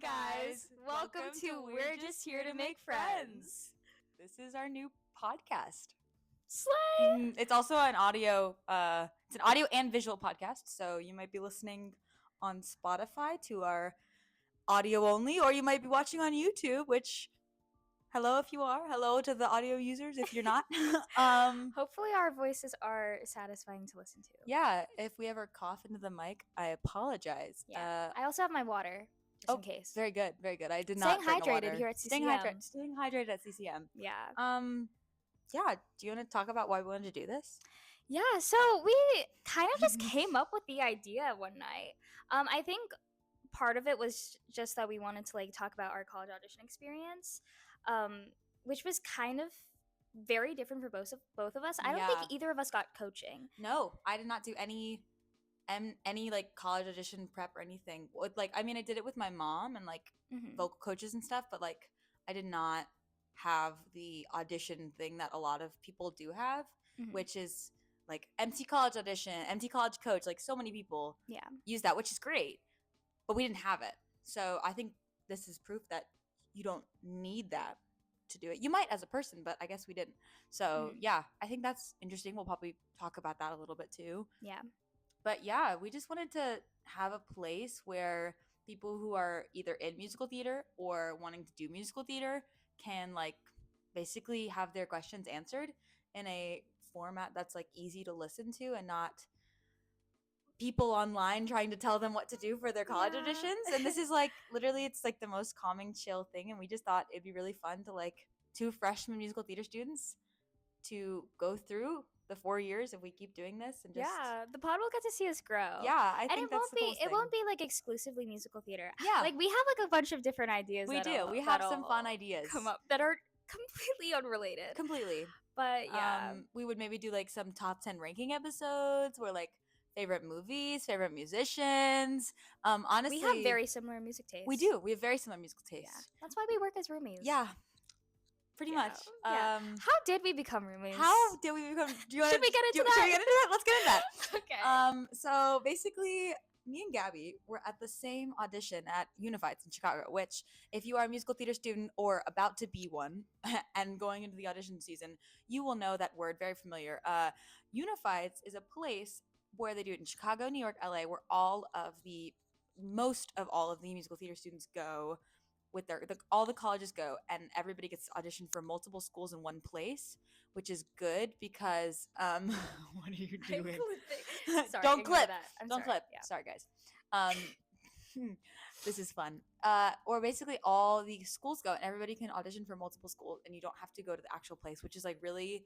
guys, welcome to We're Just Here to Make Friends. This is our new podcast. Slay! It's also an audio, it's an audio and visual podcast, so you might be listening on Spotify to our audio only, or you might be watching on YouTube, which, hello if you are, hello to the audio users if you're not. Hopefully our voices are satisfying to listen to. Yeah, if we ever cough into the mic, I apologize. Yeah. I also have my water, just in case. Very good, very good. I did not Staying bring hydrated water. here at CCM. Staying hydrated at CCM. Yeah. Yeah, do you want to talk about why we wanted to do this? Yeah, so we kind of just came up with the idea one night. I think part of it was just that we wanted to talk about our college audition experience, which was kind of very different for both of us. I don't think either of us got coaching. No, I did not do any college audition prep or anything. I did it with my mom and vocal coaches and stuff, but I did not have the audition thing that a lot of people do have, which is MC college audition, MC college coach. So many people use that, which is great, but we didn't have it. So I think this is proof that you don't need that to do it. You might as a person, but I guess we didn't. So yeah, I think that's interesting. We'll probably talk about that a little bit too. Yeah. But yeah, we just wanted to have a place where people who are either in musical theater or wanting to do musical theater can basically have their questions answered in a format that's easy to listen to and not people online trying to tell them what to do for their college auditions. And this is literally it's the most calming, chill thing, and we just thought it'd be really fun to two freshman musical theater students to go through the 4 years if we keep doing this, and just the pod will get to see us grow. Yeah, I think that's the coolest thing. It won't be exclusively musical theater. Yeah, we have a bunch of different ideas. We have some fun ideas come up that are completely unrelated. Completely. But yeah, we would maybe do some top 10 ranking episodes where favorite movies, favorite musicians. Honestly, we have very similar music tastes. We do. We have very similar musical tastes. Yeah. That's why we work as roomies. Yeah. Pretty much. Yeah. How did we become roomies? Should we get into that? Should we get into that? Let's get into that. Okay. So basically, me and Gabby were at the same audition at Unifieds in Chicago, which if you are a musical theater student or about to be one and going into the audition season, you will know that word, very familiar. Unifieds is a place where they do it in Chicago, New York, LA, where most of all of the musical theater students go with all the colleges go, and everybody gets to audition for multiple schools in one place, which is good because what are you doing? Sorry, don't clip. Don't clip. Yeah. Sorry, guys. This is fun. Or basically all the schools go, and everybody can audition for multiple schools, and you don't have to go to the actual place, which is really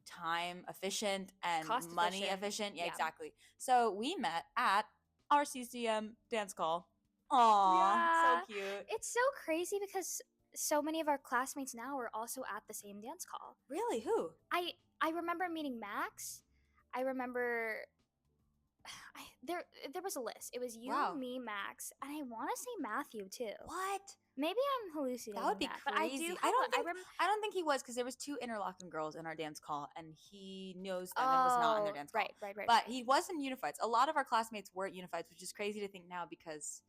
time efficient and money efficient. Yeah, exactly. So we met at our CCM dance call. Aww, so cute. It's so crazy because so many of our classmates now are also at the same dance call. Really? Who? I remember meeting Max. I remember there was a list. It was you, me, Max, and I want to say Matthew too. What? Maybe I'm hallucinating. That would be crazy. I don't think he was, because there was 2 Interlochen girls in our dance call, and he knows them and was not in their dance call. Right. But he was in Unifieds. A lot of our classmates were at Unifieds, which is crazy to think now because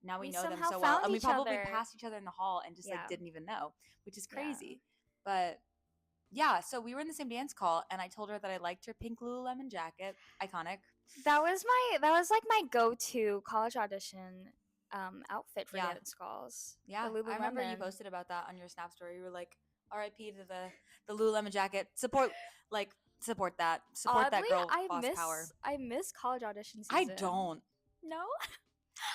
now we know them so well, and we probably passed each other in the hall and just didn't even know, which is crazy. But yeah, so we were in the same dance call, and I told her that I liked her pink Lululemon jacket, iconic. That was my go-to college audition outfit for dance calls. Yeah, I remember you posted about that on your Snap story. You were like, "R.I.P. to the Lululemon jacket. Support that. Support Oddly, that girl. Boss power." I miss college audition season. I don't. No.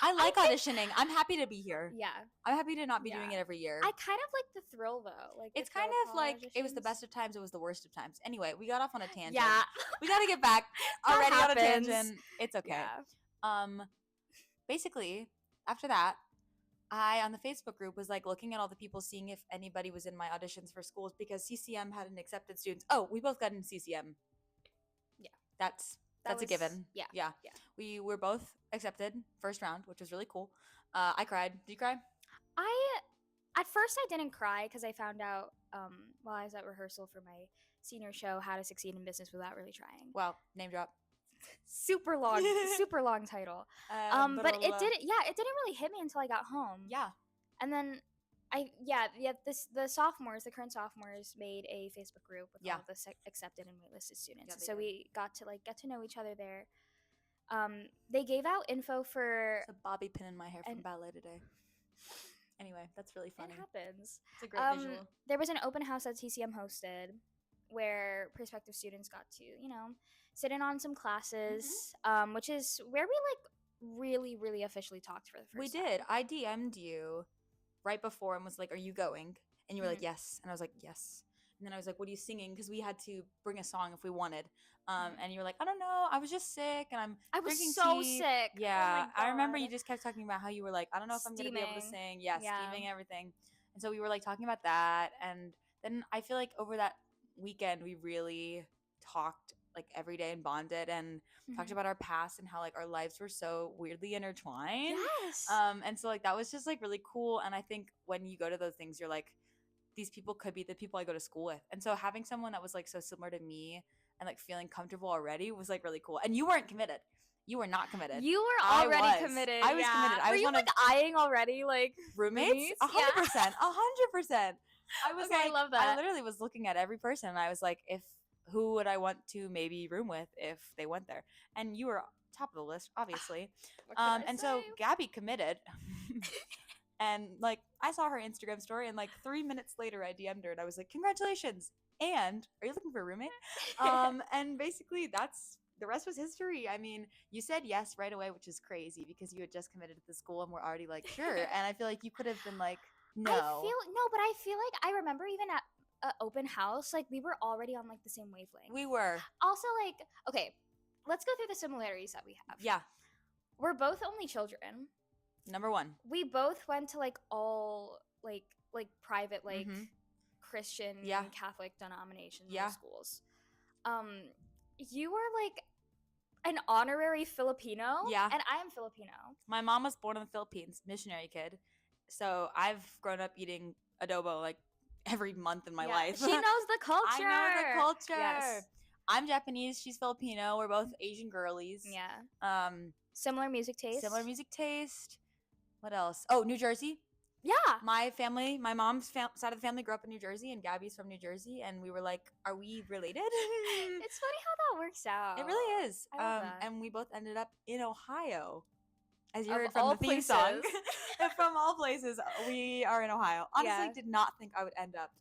I like auditioning. I'm happy to be here. Yeah. I'm happy to not be doing it every year. I kind of like the thrill though. It's kind of it was the best of times, it was the worst of times. Anyway, we got off on a tangent. Yeah. We got to get back already on a tangent. It's okay. Yeah. Basically, after that, I on the Facebook group was looking at all the people, seeing if anybody was in my auditions for schools, because CCM had an accepted students. Oh, we both got in CCM. Yeah. That's a given. Yeah. We were both accepted first round, which was really cool. I cried. Did you cry? At first I didn't cry because I found out while I was at rehearsal for my senior show, How to Succeed in Business Without Really Trying. Wow, name drop. super long title. But it didn't really hit me until I got home. Yeah. And then the current sophomores made a Facebook group with all of the accepted and waitlisted students. Yeah, so we got to like get to know each other there. They gave out info for a bobby pin in my hair from ballet today. Anyway, that's really funny. It happens. It's a great visual. There was an open house that TCM hosted where prospective students got to, sit in on some classes, which is where we like really, really officially talked for the first time. We did. I DM'd you right before and was like, "Are you going?" And you were like, "Yes." And I was like, "Yes." And then I was like, "What are you singing?" Because we had to bring a song if we wanted. And you were like, "I don't know. I was just sick, and I was drinking so tea." sick. Yeah, I remember you just kept talking about how you were like, "I don't know if I'm gonna be able to sing." Yeah, yeah. steaming and everything. And so we were like talking about that, and then I feel like over that weekend we really talked like every day and bonded and talked about our past and how like our lives were so weirdly intertwined. Yes. And so like that was just like really cool. And I think when you go to those things, you're like, these people could be the people I go to school with. And so having someone that was like so similar to me and like feeling comfortable already was like really cool. And you weren't committed. You were not committed. You were already committed. I was committed. I were was you like eyeing already like roommates? 100%. 100%. I was I love that. I literally was looking at every person and I was like, who would I want to maybe room with if they went there? And you were top of the list, obviously. And so Gabby committed. And like I saw her Instagram story and like 3 minutes later I DM'd her and I was like, "Congratulations. And are you looking for a roommate?" And basically the rest was history. I mean, you said yes right away, which is crazy because you had just committed to the school and we're already like, sure. And I feel like you could have been like, no. But I feel like I remember even at open house, like we were already on like the same wavelength. We were. Also, like, okay, let's go through the similarities that we have. Yeah. We're both only children. Number one. We both went to like all like private like Christian Catholic denominations schools. You were like an honorary Filipino. Yeah. And I am Filipino. My mom was born in the Philippines, missionary kid. So I've grown up eating adobo like every month in my life. She knows the culture. I know the culture. Yes. I'm Japanese. She's Filipino. We're both Asian girlies. Yeah. Similar music taste. What else? Oh, New Jersey. Yeah. My family, my mom's side of the family grew up in New Jersey, and Gabby's from New Jersey, and we were like, are we related? It's funny how that works out. It really is. I love that. And we both ended up in Ohio. As you Of heard from all the theme places. song. From all places, we are in Ohio. Honestly, did not think I would end up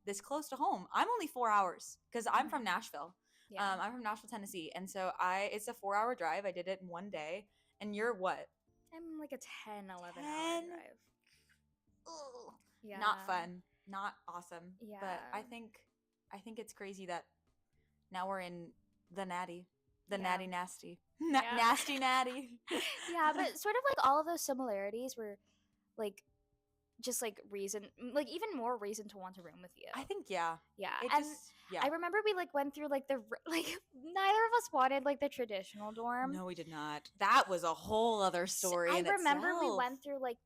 this close to home. I'm only 4 hours because I'm from Nashville. Yeah. I'm from Nashville, Tennessee. And so it's a 4-hour drive. I did it in one day. And you're what? I'm like a 10, 11 hour drive. Ugh. Yeah. Not fun. Not awesome. Yeah. But I think it's crazy that now we're in the natty. The natty nasty. Nasty natty. Yeah, but sort of like all of those similarities were like just like reason, like even more reason to want to room with you. I think yeah. I remember we like went through like neither of us wanted like the traditional dorm. No, we did not. That was a whole other story. I remember we went through like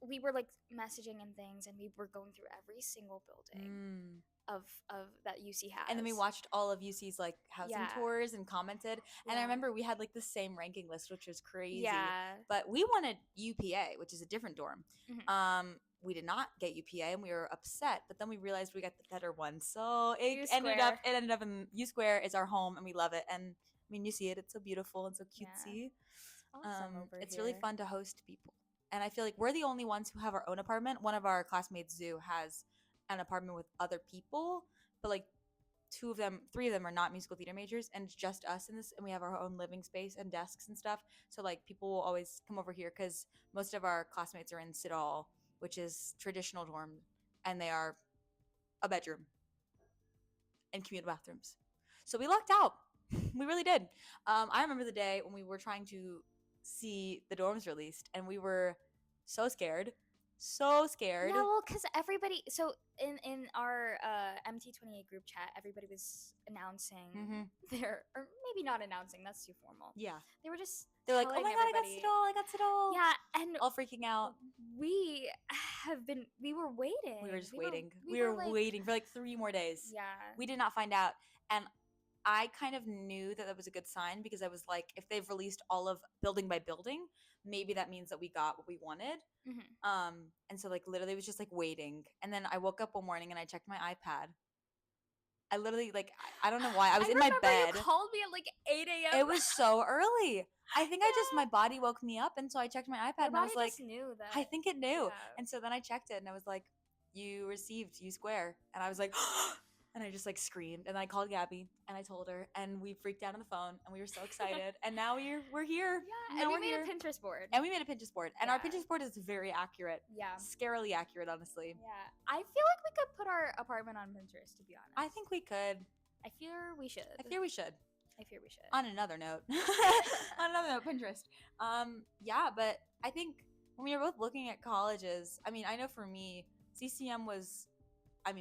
we were like messaging and things, and we were going through every single building of that UC has. And then we watched all of UC's like housing tours and commented. And I remember we had like the same ranking list, which was crazy. Yeah. But we wanted UPA, which is a different dorm. We did not get UPA, and we were upset. But then we realized we got the better one, so it ended up in U Square is our home, and we love it. And I mean, you see it; it's so beautiful and so cutesy. It's awesome it's really fun to host people, and I feel like we're the only ones who have our own apartment. One of our classmates, Zoo, has an apartment with other people, but like 3 of them are not musical theater majors, and it's just us in this, and we have our own living space and desks and stuff. So like people will always come over here because most of our classmates are in Sidal, which is traditional dorm, and they are a bedroom and communal bathrooms. So we lucked out. We really did. I remember the day when we were trying to see the dorms released, and we were so scared. Yeah, well, because everybody, so in our MT28 group chat, everybody was announcing or maybe not announcing, that's too formal. Yeah. They're like, oh my god, I got Sidal. Yeah, and all freaking out. We were waiting. We were just waiting. We were waiting for like 3 more days. Yeah. We did not find out. And I kind of knew that was a good sign because I was like, if they've released all of building by building, maybe that means that we got what we wanted. And so like literally it was just like waiting. And then I woke up one morning and I checked my iPad. I literally like I don't know why. I was in my bed. You called me at like 8 a.m. It was so early. I think my body woke me up, and so I checked my iPad and I was like, knew that. I think it knew. Yeah. And so then I checked it and I was like, you received U Square. And I was like, and I just like screamed. And I called Gabby and I told her, and we freaked out on the phone and we were so excited. And now we're here. Yeah, and we made a Pinterest board. And our Pinterest board is very accurate. Yeah. Scarily accurate, honestly. Yeah. I feel like we could put our apartment on Pinterest, to be honest. I think we could. I fear we should. On another note, Pinterest. Yeah, but I think when we were both looking at colleges, I mean, I know for me, CCM was,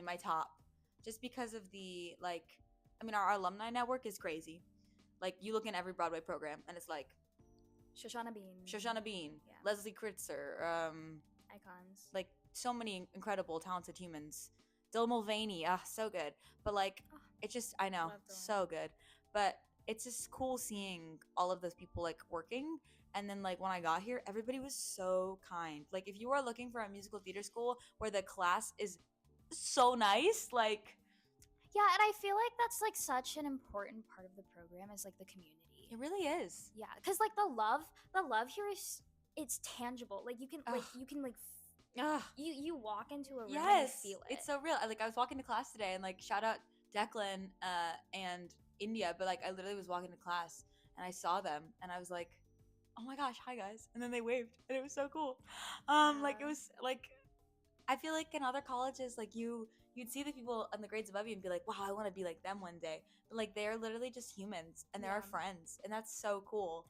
my top, just because of the, like, our alumni network is crazy. Like, you look in every Broadway program, and it's like, Shoshana Bean. Yeah. Leslie Kritzer, icons. Like, so many incredible, talented humans. Dylan Mulvaney, so good. But, like, it's just, I know, so good. But it's just cool seeing all of those people, like, working. And then, like, when I got here, everybody was so kind. Like, if you are looking for a musical theater school where the class is so nice, like... Yeah, and I feel like that's, like, such an important part of the program is, like, the community. It really is. Yeah, because, like, the love here is, it's tangible. Like, you can, you walk into a room and you feel it. It's so real. Like, I was walking to class today, and, like, shout out Declan and India, but, like, I literally was walking to class, and I saw them, and I was like, oh my gosh, hi guys. And then they waved, and it was so cool. Like, it was, like, I feel like in other colleges, like, you'd see the people in the grades above you and be like, wow, I want to be like them one day. But, like, they're literally just humans, and they're our friends, and that's so cool.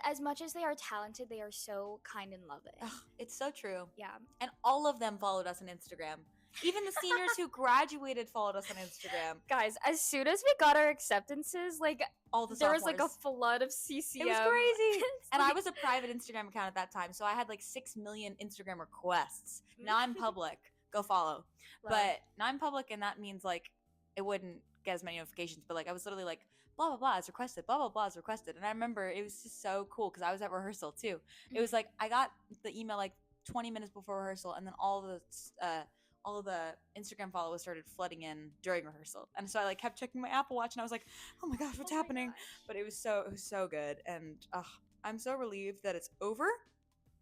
As much as they are talented, they are so kind and loving. It's so true. Yeah. And all of them followed us on Instagram. Even the seniors who graduated followed us on Instagram. Guys, as soon as we got our acceptances, like, all the there sophomores. was like a flood of CCM. It was crazy. And I was a private Instagram account at that time, so I had like 6 million Instagram requests. Now I'm public. Go follow. Love. But now I'm public, and that means like it wouldn't get as many notifications, but like I was literally like, blah blah blah is requested, blah blah blah is requested. And I remember it was just so cool because I was at rehearsal too. It was like I got the email like 20 minutes before rehearsal, and then all of the Instagram followers started flooding in during rehearsal. And so I like kept checking my Apple Watch, and I was like, oh my gosh, what's happening? But it was so good. And I'm so relieved that it's over.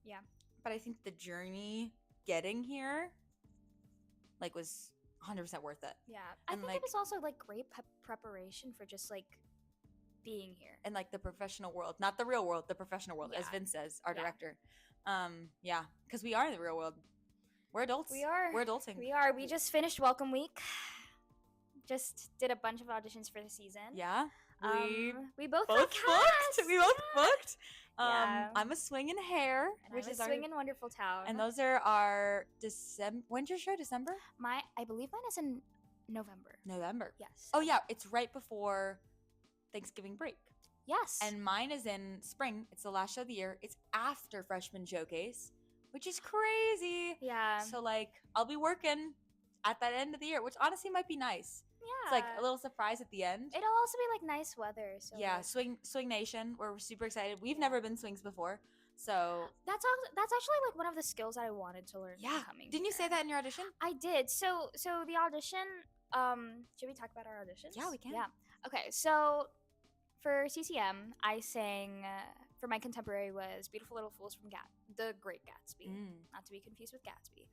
Yeah. But I think the journey getting here like was 100% worth it. Yeah. I think it was also like great preparation for just like being here. And like the professional world, not the real world, the professional world, as Vince says, our director. Yeah, because we are in the real world. We're adults. We're adulting. We are. We just finished Welcome Week. Just did a bunch of auditions for the season. Yeah. We both booked. We both booked. Yeah. I'm a Swing in Hair, and which I'm a Swing in Wonderful Town. And those are our winter show, December? I believe mine is in November. November. Yes. Oh yeah, it's right before Thanksgiving break. Yes. And mine is in spring. It's the last show of the year. It's after Freshman Showcase, which is crazy. Yeah. So like I'll be working at that end of the year, which honestly might be nice. Yeah. It's like a little surprise at the end. It'll also be like nice weather. So yeah, like... Swing Nation. We're super excited. We've never been swings before. So that's actually like one of the skills that I wanted to learn. Yeah. Coming Didn't you say that in your audition? I did. So the audition, should we talk about our auditions? Yeah, we can. Yeah. Okay. So for CCM, I sang for my contemporary was Beautiful Little Fools from The Great Gatsby, not to be confused with Gatsby.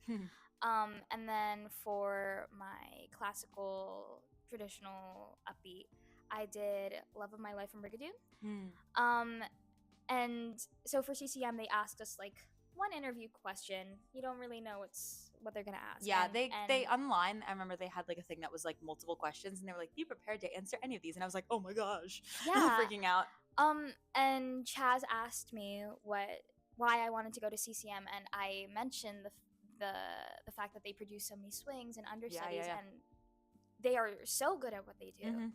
And then for my classical traditional upbeat, I did Love of My Life from Brigadoon. And so for CCM, they asked us like one interview question. You don't really know what they're gonna ask. Yeah, they online. I remember they had like a thing that was like multiple questions, and they were like, "Be prepared to answer any of these." And I was like, "Oh my gosh!" Yeah, freaking out. And Chaz asked me why I wanted to go to CCM, and I mentioned the fact that they produce so many swings and understudies, and they are so good at what they do.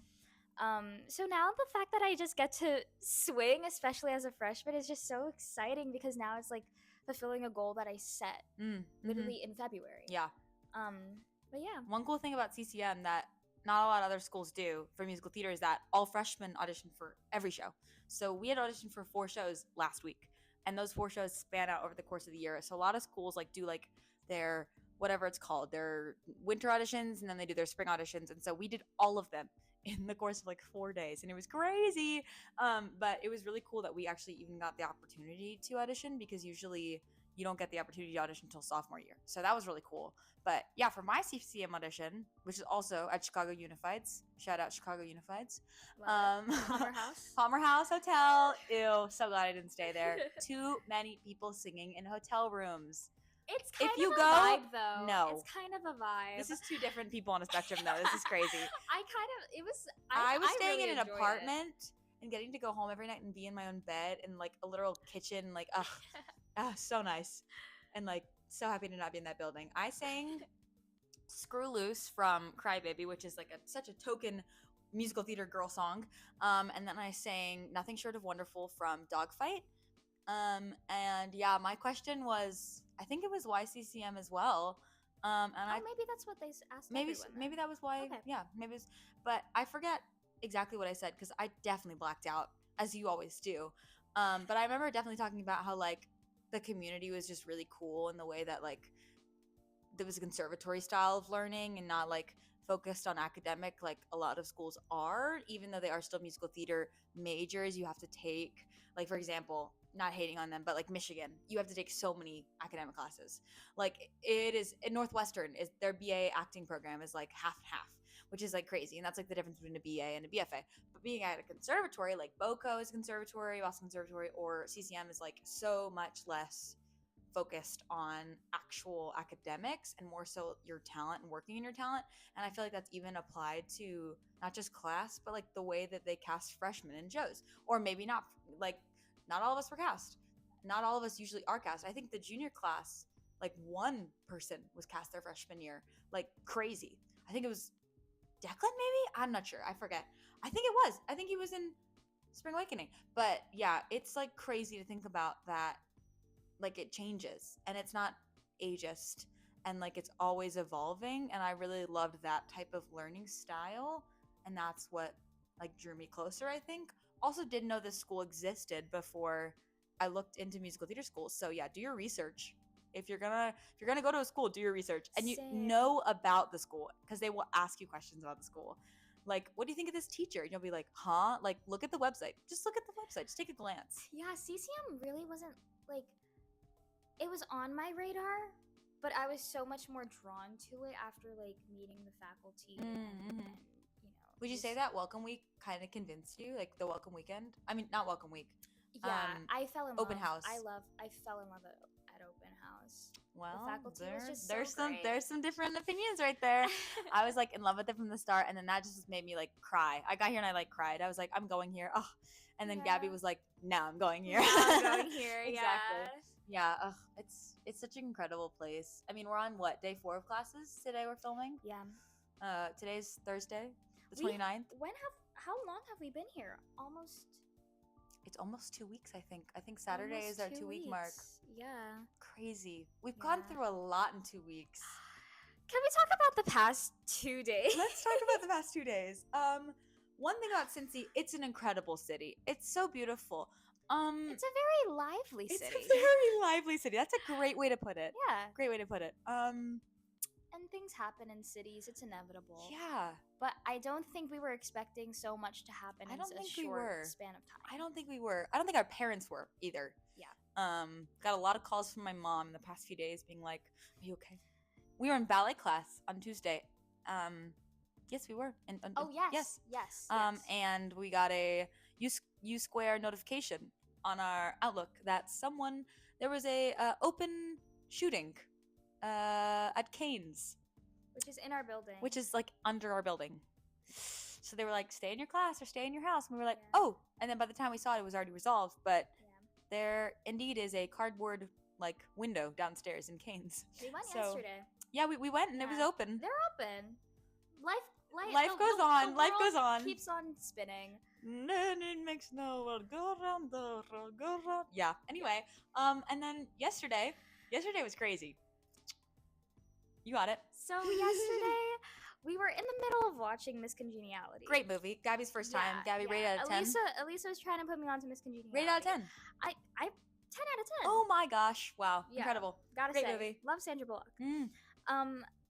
So now the fact that I just get to swing, especially as a freshman, is just so exciting because now it's like fulfilling a goal that I set literally in February. Yeah. But yeah. One cool thing about CCM that not a lot of other schools do for musical theater is that all freshmen audition for every show. So we had auditioned for 4 shows last week, and those 4 shows span out over the course of the year. So a lot of schools like do like their whatever it's called, their winter auditions, and then they do their spring auditions. And so we did all of them in the course of like 4 days, and it was crazy. But it was really cool that we actually even got the opportunity to audition, because usually you don't get the opportunity to audition until sophomore year. So that was really cool. But yeah, for my CCM audition, which is also at Chicago Unifieds, shout out Chicago Unifieds. Palmer House. Palmer House Hotel. Ew, so glad I didn't stay there. Too many people singing in hotel rooms. It's kind of a vibe, though. No. It's kind of a vibe. This is 2 different people on a spectrum, though. This is crazy. I was staying really in an apartment and getting to go home every night and be in my own bed and like a literal kitchen, like, so nice. And like, so happy to not be in that building. I sang Screw Loose from Crybaby, which is like such a token musical theater girl song. And then I sang Nothing Short of Wonderful from Dogfight. And yeah, my question was, I think it was YCCM as well. Maybe that's what they asked. Maybe that was why. Okay. Yeah, maybe it was, but I forget exactly what I said because I definitely blacked out, as you always do. But I remember definitely talking about how like the community was just really cool in the way that like there was a conservatory style of learning and not like focused on academic like a lot of schools are, even though they are still musical theater majors. You have to take, like, for example, not hating on them, but like Michigan, you have to take so many academic classes. Like it is in Northwestern, is their BA acting program is like half and half, which is like crazy. And that's like the difference between a BA and a BFA. But being at a conservatory, like BOCO is conservatory, Boston Conservatory, or CCM is like so much less focused on actual academics and more so your talent and working in your talent. And I feel like that's even applied to not just class, but like the way that they cast freshmen in shows. Or maybe not, like not all of us were cast. Not all of us usually are cast. I think the junior class, like one person was cast their freshman year, like crazy. I think it was Declan, maybe? I'm not sure. I forget. I think it was. I think he was in Spring Awakening. But yeah, it's like crazy to think about that. Like it changes and it's not ageist and like it's always evolving. And I really loved that type of learning style. And that's what like drew me closer, I think. Also didn't know this school existed before I looked into musical theater schools. So yeah, do your research. If you're gonna go to a school, do your research and you know about the school, because they will ask you questions about the school. Like, what do you think of this teacher? And you'll be like, huh? Like, look at the website. Just look at the website. Just take a glance. Yeah, CCM really wasn't like, it was on my radar, but I was so much more drawn to it after like meeting the faculty. Mm-hmm. And, would you say that Welcome Week kind of convinced you? Like the Welcome Weekend? I mean, not Welcome Week. Yeah, I fell in love. Open house. I fell in love at Open House. Well, the faculty was just there's some different opinions right there. I was like in love with it from the start, and then that just made me like cry. I got here and I like cried. I was like, I'm going here. Oh, and then Gabby was like, no, I'm going here. No, I'm going here. Exactly. Yeah. It's such an incredible place. I mean, we're on what, day 4 of classes today? We're filming. Yeah. Today's Thursday, the 29th. How long have we been here? It's almost 2 weeks, I think. I think Saturday is our 2 week mark. Yeah. Crazy. We've gone through a lot in 2 weeks. Can we talk about the past 2 days? Let's talk about the past 2 days. One thing about Cinci, it's an incredible city. It's so beautiful. It's a very lively city. It's a very lively city. That's a great way to put it. Yeah. Great way to put it. And things happen in cities. It's inevitable. Yeah. But I don't think we were expecting so much to happen in a short span of time. I don't think we were. I don't think our parents were either. Yeah. Got a lot of calls from my mom in the past few days being like, are you okay? We were in ballet class on Tuesday. Yes, we were. Yes. And we got a U Square notification on our Outlook that there was a open shooting at Cane's, which is in our building, which is like under our building. So they were like, stay in your class or stay in your house, and we were like, oh. And then by the time we saw it, it was already resolved. But there indeed is a cardboard like window downstairs in Cane's. We went yesterday. Yeah, we went and it was open. They're open. Life goes on. Life goes on. Keeps on spinning. Then it makes the world go round, the world go round. Yeah. Anyway, and then yesterday was crazy. You got it. So yesterday we were in the middle of watching Miss Congeniality. Great movie. Gabby's first time. Gabby, rated out of 10. Elysa was trying to put me onto Miss Congeniality. Rated out of 10. I 10 out of 10. Oh my gosh. Wow. Yeah, incredible. Gotta Great say, movie. love Sandra Bullock.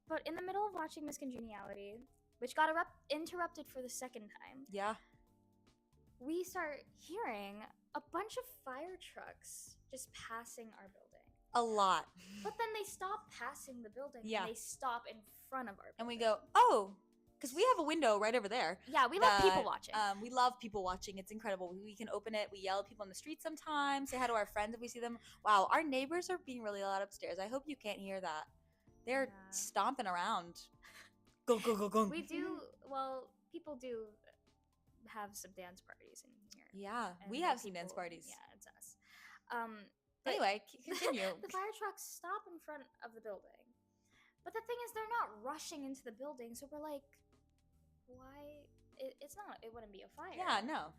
But in the middle of watching Miss Congeniality, which got interrupted for the second time. Yeah. We start hearing a bunch of fire trucks just passing our building. A lot. But then they stop passing the building. Yeah. And they stop in front of our building. And we go, oh, because we have a window right over there. Yeah, we love people watching. We love people watching. It's incredible. We can open it. We yell at people on the street sometimes. Say hi to our friends if we see them. Wow, our neighbors are being really loud upstairs. I hope you can't hear that. They're stomping around. Go, go, go, go. We do, well, people do have some dance parties in here. Yeah, we have some dance parties. Yeah, it's us. Anyway, continue. The fire trucks stop in front of the building. But the thing is, they're not rushing into the building, so we're like, why? It wouldn't be a fire. Yeah, no.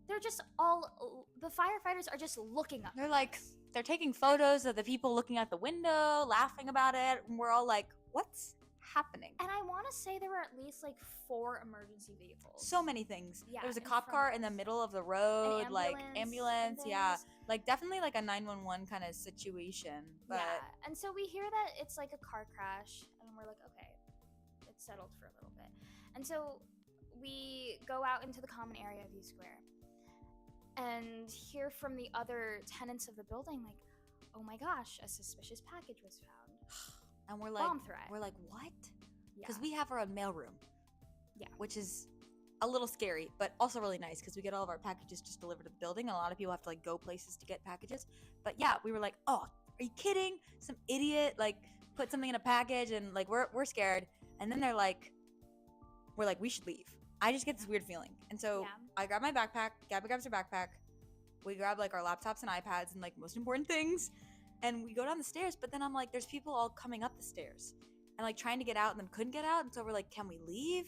They're just the firefighters are just looking up. They're like, they're taking photos of the people looking out the window, laughing about it, and we're all like, what's happening? And I want to say there were at least like 4 emergency vehicles. So many things. Yeah, there was a cop car in the middle of the road, like ambulance, yeah, like definitely like a 911 kind of situation. But yeah, and so we hear that it's like a car crash, and we're like, okay, it's settled for a little bit. And so we go out into the common area of U Square and hear from the other tenants of the building, like, oh my gosh, a suspicious package was found. And we're like, bomb threat. We're like, what? Yeah. Because we have our own mailroom. Yeah. Which is a little scary, but also really nice because we get all of our packages just delivered to the building. And a lot of people have to like go places to get packages. But yeah, we were like, oh, are you kidding? Some idiot like put something in a package and like we're scared. And then we're like, we should leave. I just get this weird feeling. And so I grab my backpack. Gabby grabs her backpack. We grab like our laptops and iPads and like most important things. And we go down the stairs, but then I'm like, there's people all coming up the stairs and like trying to get out and then couldn't get out. And so we're like, can we leave?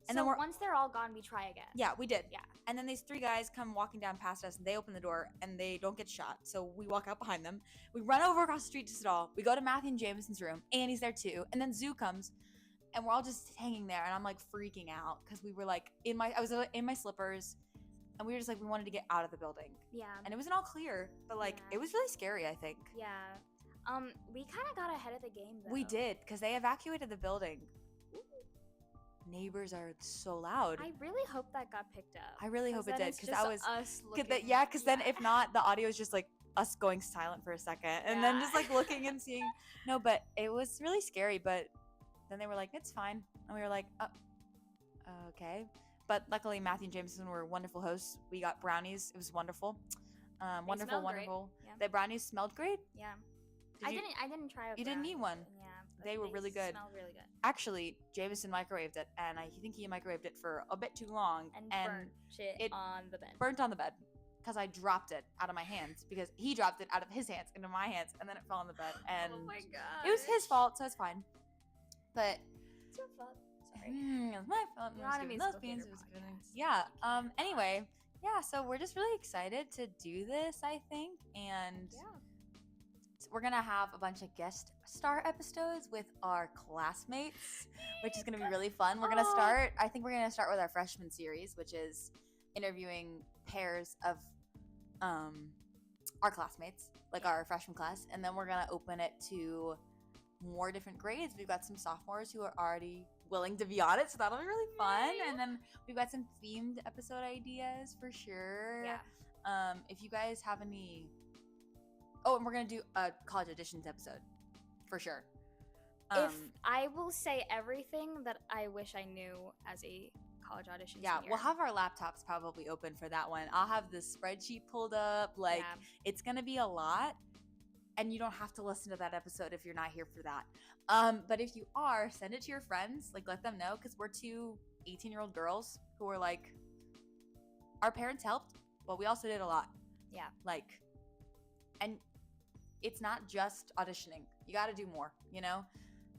And so then once they're all gone, we try again. Yeah, we did. Yeah. And then these 3 guys come walking down past us and they open the door and they don't get shot. So we walk out behind them. We run over across the street to Stall. We go to Matthew and Jameson's room. Annie's there too. And then Zoo comes and we're all just hanging there. And I'm like freaking out because we were like I was in my slippers. And we were just like, we wanted to get out of the building. Yeah. And it wasn't all clear, but like, it was really scary, I think. Yeah. We kind of got ahead of the game, though. We did, because they evacuated the building. Ooh. Neighbors are so loud. I really hope that got picked up. I really hope it did, because that was us looking. Because then if not, the audio is just like us going silent for a second, and then just like looking and seeing. No, but it was really scary. But then they were like, "It's fine," and we were like, "Okay." But luckily, Matthew and Jameson were wonderful hosts. We got brownies. It was wonderful. Wonderful. Yeah. The brownies smelled great. Yeah. I didn't try it. You didn't eat one. Yeah. They were really good. Smelled really good. Actually, Jameson microwaved it, and I think he microwaved it for a bit too long. And burnt it on the bed. Burnt on the bed. Because I dropped it out of my hands. Because he dropped it out of his hands into my hands, and then it fell on the bed. And oh my god. It was his fault, so it's fine. But it's your fault. It was my fault. Yeah. Anyway, yeah. So we're just really excited to do this, I think, and we're gonna have a bunch of guest star episodes with our classmates, which is gonna be really fun. We're gonna start. I think we're gonna start with our freshman series, which is interviewing pairs of our classmates, like our freshman class, and then we're gonna open it to more different grades. We've got some sophomores who are already willing to be on it, so that'll be really fun. Yay. And then we've got some themed episode ideas for sure. Yeah. If you guys have any, and we're gonna do a college auditions episode for sure. If I will say everything that I wish I knew as a college audition senior. We'll have our laptops probably open for that one. I'll have the spreadsheet pulled up. Like it's gonna be a lot. And you don't have to listen to that episode if you're not here for that. But if you are, send it to your friends. Like, let them know, because we're 2 18-year-old girls who are like, our parents helped, but we also did a lot. Yeah. Like, and it's not just auditioning. You got to do more, you know?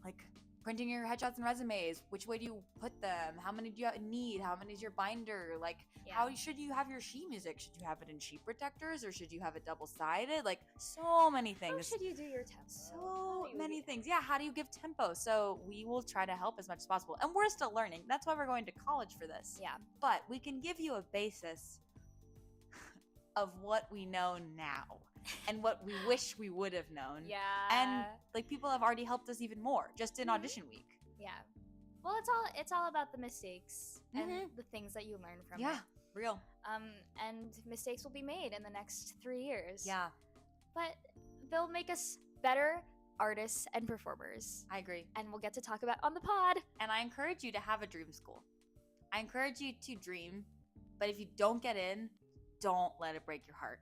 Like, printing your headshots and resumes. Which way do you put them? How many do you need? How many is your binder? Like, how should you have your sheet music? Should you have it in sheet protectors, or should you have it double-sided? Like, so many things. How should you do your tempo? So many things. Yeah, how do you give tempo? So we will try to help as much as possible. And we're still learning. That's why we're going to college for this. Yeah. But we can give you a basis of what we know now and what we wish we would have known. Yeah. And like people have already helped us even more just in audition week. Yeah. Well, it's all about the mistakes and the things that you learn from it. Yeah, real. And mistakes will be made in the next 3 years. Yeah. But they'll make us better artists and performers. I agree. And we'll get to talk about on the pod. And I encourage you to have a dream school. I encourage you to dream, but if you don't get in, don't let it break your heart.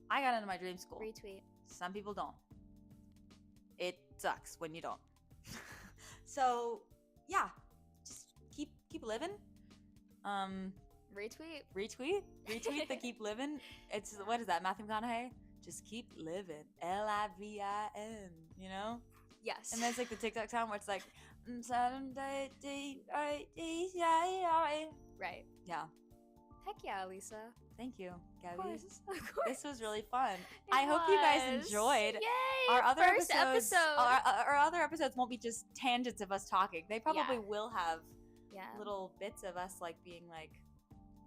I got into my dream school. Retweet. Some people don't. It sucks when you don't. So, yeah, just keep living. Retweet the keep living. It's, what is that, Matthew McConaughey? Just keep living. LIVIN, you know? Yes. And there's like the TikTok sound where it's like, right. Yeah. Heck yeah, Elysa. Thank you, Gabby. Of course. This was really fun. I hope you guys enjoyed. Yay! Our other First episodes, episode. our other episodes won't be just tangents of us talking. They probably will have little bits of us like being like,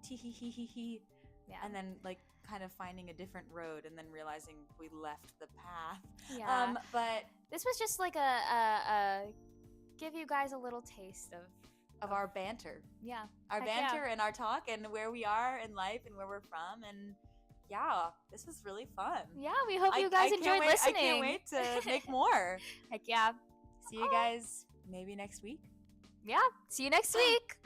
tee hee hee hee hee, and then like kind of finding a different road and then realizing we left the path. Yeah. But this was just like a give you guys a little taste of our banter. Yeah. Our banter and our talk and where we are in life and where we're from. And yeah, this was really fun. Yeah, we hope you guys enjoyed listening. I can't wait to make more. Heck yeah. See you guys maybe next week. Yeah. See you next week.